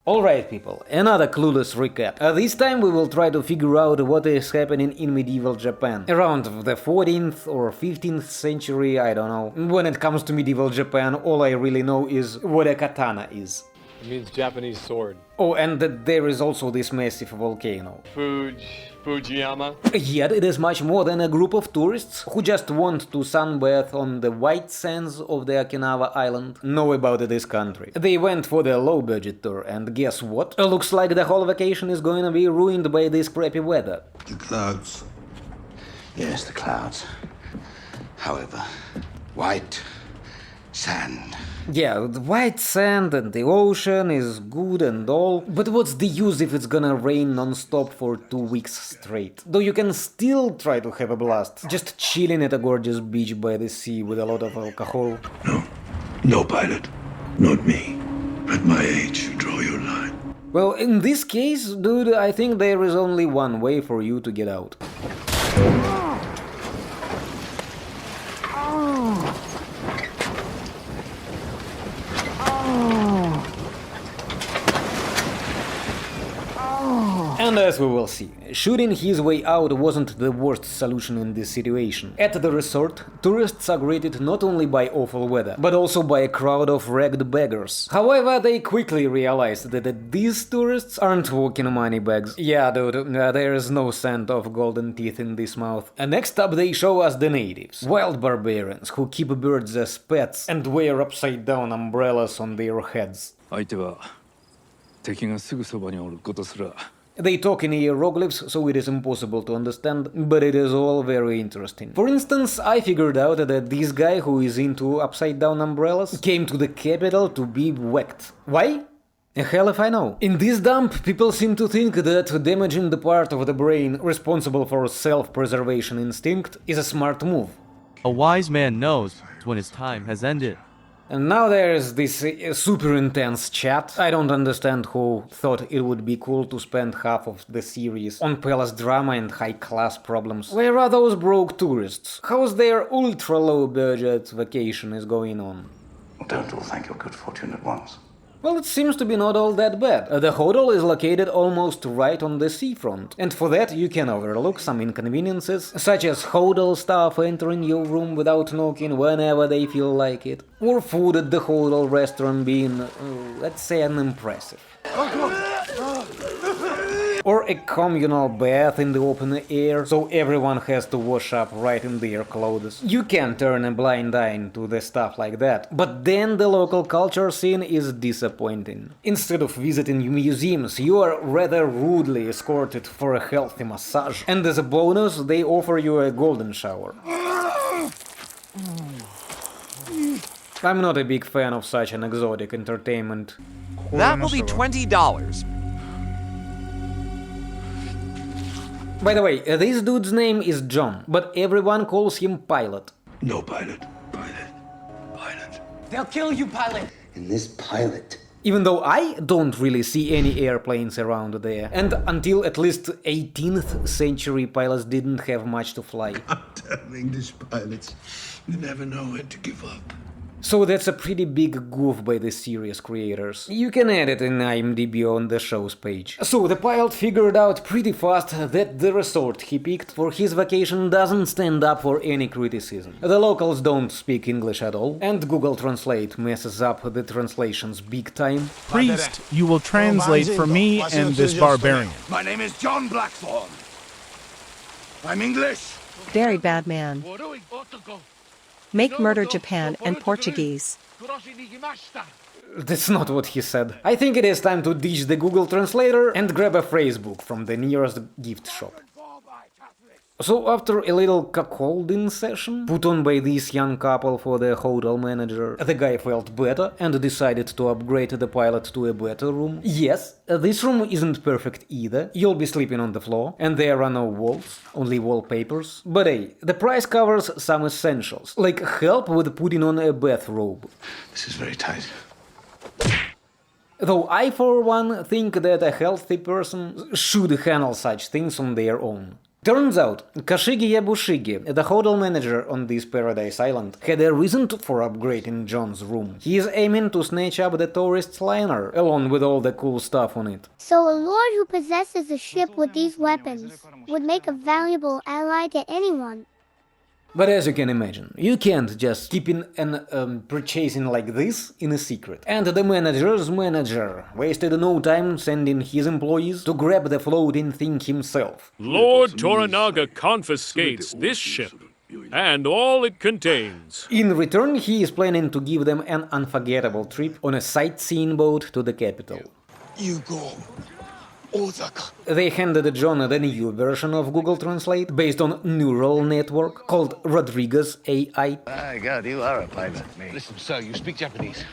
Alright people, another clueless recap. This time we will try to figure out what is happening in medieval Japan. Around the 14th or 15th century, I don't know. When it comes to medieval Japan, all I really know is what a katana is. It means Japanese sword. Oh, and that there is also this massive volcano. Fujiyama. Yet it is much more than a group of tourists who just want to sunbathe on the white sands of the Okinawa island know about this country. They went for the low-budget tour, and guess what? Looks like the whole vacation is going to be ruined by this crappy weather. The clouds. Yes, the clouds. However, white sand. Yeah, the white sand and the ocean is good and all, but what's the use if it's gonna rain non-stop for 2 weeks straight? Though you can still try to have a blast, just chilling at a gorgeous beach by the sea with a lot of alcohol. No pilot. Not me. At my age, you draw your line. Well, in this case, dude, I think there is only one way for you to get out. And as we will see, shooting his way out wasn't the worst solution in this situation. At the resort, tourists are greeted not only by awful weather, but also by a crowd of ragged beggars. However, they quickly realized that these tourists aren't walking money bags. Yeah, dude, there is no scent of golden teeth in this mouth. And next up they show us the natives, wild barbarians who keep birds as pets and wear upside-down umbrellas on their heads. 相手は敵がすぐそばにおることすら They talk in hieroglyphs, so it is impossible to understand, but it is all very interesting. For instance, I figured out that this guy who is into upside-down umbrellas came to the capital to be whacked. Why? Hell if I know. In this dump, people seem to think that damaging the part of the brain responsible for self-preservation instinct is a smart move. A wise man knows when his time has ended. And now there is this super intense chat. I don't understand who thought it would be cool to spend half of the series on palace drama and high-class problems. Where are those broke tourists? How's their ultra-low-budget vacation is going on? Don't all thank your good fortune at once. Well, it seems to be not all that bad. The hotel is located almost right on the seafront, and for that you can overlook some inconveniences, such as hotel staff entering your room without knocking whenever they feel like it, or food at the hotel restaurant being, let's say, unimpressive. Or a communal bath in the open air, so everyone has to wash up right in their clothes. You can turn a blind eye to the stuff like that, but then the local culture scene is disappointing. Instead of visiting museums, you are rather rudely escorted for a healthy massage, and as a bonus, they offer you a golden shower. I'm not a big fan of such an exotic entertainment. That will be $20. By the way, this dude's name is John, but everyone calls him Pilot. No pilot. Pilot. They'll kill you, pilot. And this pilot. Even though I don't really see any airplanes around there, and until at least 18th century pilots didn't have much to fly. Damn English pilots. You never know when to give up. So that's a pretty big goof by the series creators. You can add it in IMDb on the show's page. So the pilot figured out pretty fast that the resort he picked for his vacation doesn't stand up for any criticism. The locals don't speak English at all, and Google Translate messes up the translations big time. Priest, you will translate for me and this barbarian. My name is John Blackthorne. I'm English. Very bad man. Make murder Japan and Portuguese. That's not what he said. I think it is time to ditch the Google Translator and grab a phrasebook from the nearest gift shop. So after a little cuckolding session, put on by this young couple for the hotel manager, the guy felt better and decided to upgrade the pilot to a better room. Yes, this room isn't perfect either, you'll be sleeping on the floor, and there are no walls, only wallpapers. But hey, the price covers some essentials, like help with putting on a bathrobe. This is very tight. Though I, for one, think that a healthy person should handle such things on their own. Turns out, Kashigi Yabushige, the hotel manager on this paradise island, had a reason for upgrading John's room. He is aiming to snatch up the tourist's liner, along with all the cool stuff on it. So a lord who possesses a ship with these weapons would make a valuable ally to anyone. But as you can imagine, you can't just keep purchasing like this in a secret. And the manager's manager wasted no time sending his employees to grab the floating thing himself. Lord Toranaga confiscates this ship and all it contains. In return, he is planning to give them an unforgettable trip on a sightseeing boat to the capital. You go. Osaka. They handed John the new version of Google Translate based on neural network called Rodriguez AI. My God, you are a pilot. Listen, sir, you speak Japanese.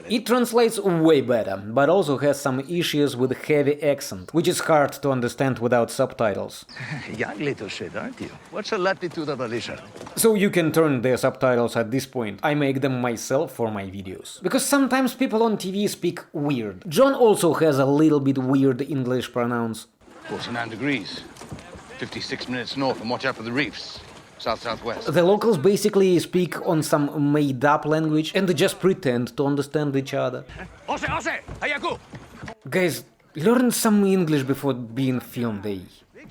It translates way better, but also has some issues with heavy accent, which is hard to understand without subtitles. Young little shit, aren't you? What's the latitude of Alicia? So you can turn the subtitles at this point. I make them myself for my videos. Because sometimes people on TV speak weird. John also has a little bit weird English pronounce. 49 degrees. 56 minutes north, and watch out for the reefs. South-southwest. The locals basically speak on some made-up language and just pretend to understand each other. Guys, learn some English before being filmed, eh?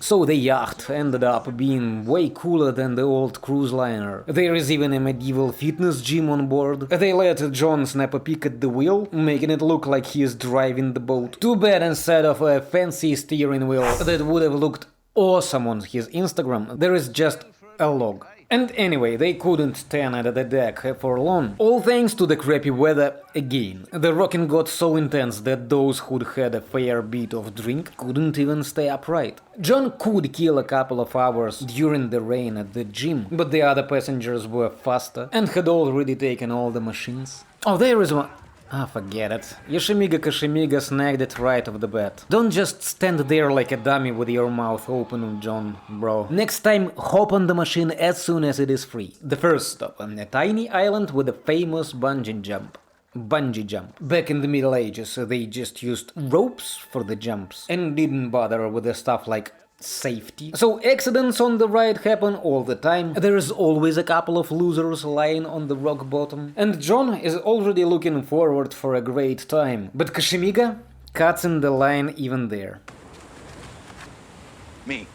So the yacht ended up being way cooler than the old cruise liner. There is even a medieval fitness gym on board. They let John snap a pic at the wheel, making it look like he is driving the boat. Too bad instead of a fancy steering wheel that would have looked awesome on his Instagram, there is just a log. And anyway, they couldn't stand at the deck for long, all thanks to the crappy weather again. The rocking got so intense that those who'd had a fair bit of drink couldn't even stay upright. John could kill a couple of hours during the rain at the gym, but the other passengers were faster and had already taken all the machines. Oh, there is one. Ah, forget it. Yoshimiga Kashimiga snagged it right off the bat. Don't just stand there like a dummy with your mouth open, John, bro. Next time, hop on the machine as soon as it is free. The first stop, a tiny island with a famous bungee jump. Back in the Middle Ages, they just used ropes for the jumps and didn't bother with the stuff like safety. So accidents on the ride happen all the time. There is always a couple of losers lying on the rock bottom. And John is already looking forward for a great time. But Kashimiga cuts in the line even there. Me.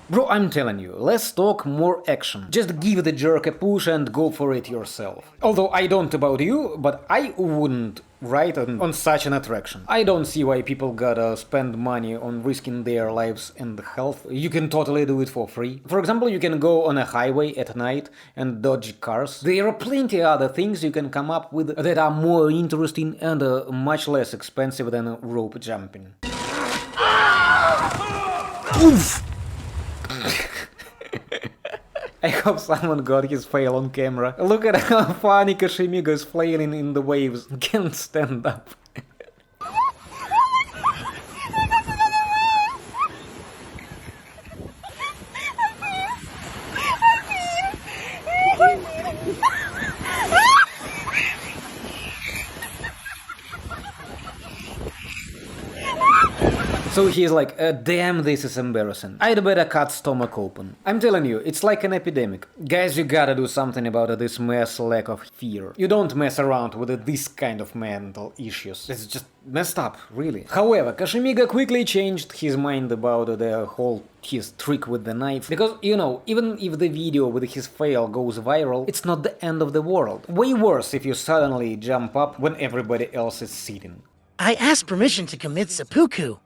Bro, I'm telling you, less talk, more action. Just give the jerk a push and go for it yourself. Although I don't about you, but I wouldn't ride on such an attraction. I don't see why people gotta spend money on risking their lives and health. You can totally do it for free. For example, you can go on a highway at night and dodge cars. There are plenty other things you can come up with that are more interesting and much less expensive than rope jumping. Oof! I hope someone got his fail on camera. Look at how funny Kashimiga is flailing in the waves. Can't stand up. So he's like, damn, this is embarrassing. I'd better cut stomach open. I'm telling you, it's like an epidemic. Guys, you gotta do something about this mass lack of fear. You don't mess around with this kind of mental issues. It's just messed up, really. However, Kashimiga quickly changed his mind about his trick with the knife, because, you know, even if the video with his fail goes viral, it's not the end of the world. Way worse if you suddenly jump up when everybody else is sitting. I asked permission to commit seppuku.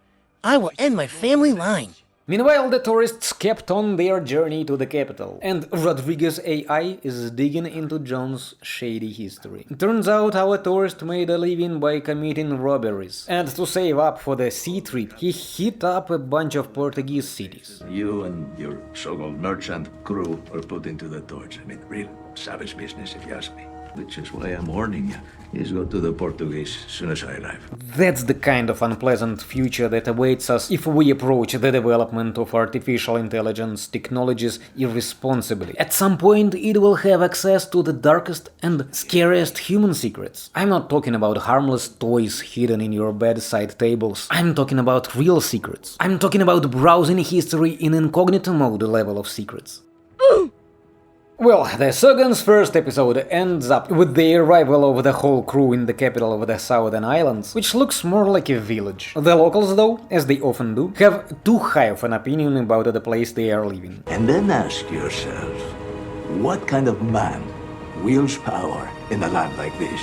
I will end my family line. Meanwhile, the tourists kept on their journey to the capital, and Rodriguez AI is digging into John's shady history. Turns out our tourist made a living by committing robberies, and to save up for the sea trip, he hit up a bunch of Portuguese cities. You and your so-called merchant crew were put into the torch. I mean, real savage business, if you ask me. Which is why I'm warning you. He's go to the Portuguese as soon as I arrive. That's the kind of unpleasant future that awaits us if we approach the development of artificial intelligence technologies irresponsibly. At some point, it will have access to the darkest and scariest human secrets. I'm not talking about harmless toys hidden in your bedside tables. I'm talking about real secrets. I'm talking about browsing history in incognito mode level of secrets. Well, the Shogun's first episode ends up with the arrival of the whole crew in the capital of the Southern Islands, which looks more like a village. The locals, though, as they often do, have too high of an opinion about the place they are living. And then ask yourself, what kind of man wields power in a land like this?